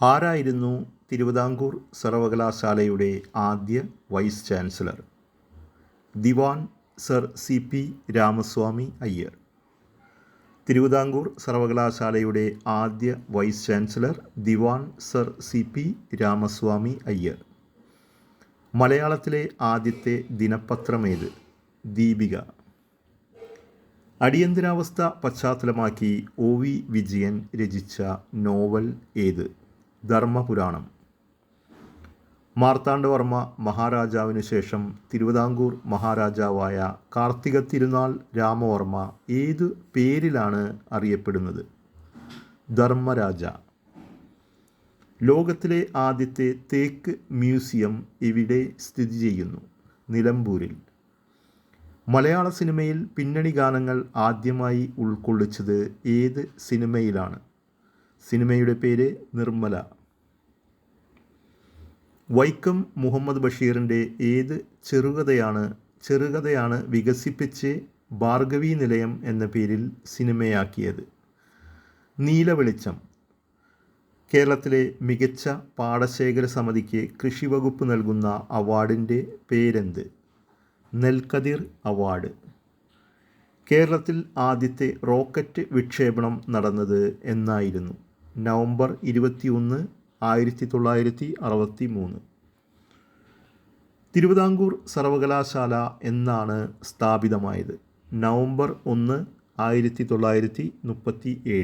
ആരായിരുന്നു തിരുവിതാംകൂർ സർവകലാശാലയുടെ ആദ്യ വൈസ് ചാൻസലർ? ദിവാൻ sir C P Ramaswamy Iyer. Thiruvithamkoor സർവകലാശാലയുടെ ആദ്യ വൈസ് ചാൻസലർ ദിവാൻ sir C P Ramaswamy Iyer. മലയാളത്തിലെ ആദ്യത്തെ ദിനപത്രമേത്? ദീപിക. അടിയന്തരാവസ്ഥ പശ്ചാത്തലമാക്കി ഒ വി വിജയൻ രചിച്ച നോവൽ ഏത്? ധർമ്മപുരാണം. മാർത്താണ്ഡവർമ്മ മഹാരാജാവിനു ശേഷം തിരുവിതാംകൂർ മഹാരാജാവായ കാർത്തിക തിരുനാൾ രാമവർമ്മ ഏതു പേരിലാണ് അറിയപ്പെടുന്നത്? ധർമ്മരാജ. ലോകത്തിലെ ആദ്യത്തെ തേക്ക് മ്യൂസിയം എവിടെ സ്ഥിതി ചെയ്യുന്നു? നിലമ്പൂരിൽ. മലയാള സിനിമയിൽ പിന്നണി ഗാനങ്ങൾ ആദ്യമായി ഉൾക്കൊള്ളിച്ചത് ഏത് സിനിമയിലാണ്? സിനിമയുടെ പേര് നിർമ്മല. വൈക്കം മുഹമ്മദ് ബഷീറിൻ്റെ ഏത് ചെറുകഥയാണ് വികസിപ്പിച്ച് ഭാർഗവീ നിലയം എന്ന പേരിൽ സിനിമയാക്കിയത്? നീലവെളിച്ചം. കേരളത്തിലെ മികച്ച പാടശേഖര സമിതിക്ക് കൃഷി വകുപ്പ് നൽകുന്ന അവാർഡിൻ്റെ പേരെന്ത്? നെൽക്കതിർ അവാർഡ്. കേരളത്തിൽ ആദ്യത്തെ റോക്കറ്റ് വിക്ഷേപണം നടന്നത് എന്നായിരുന്നു? നവംബർ 21, 1963. തിരുവിതാംകൂർ സർവകലാശാല എന്നാണ് സ്ഥാപിതമായത്? നവംബർ 1, 1937.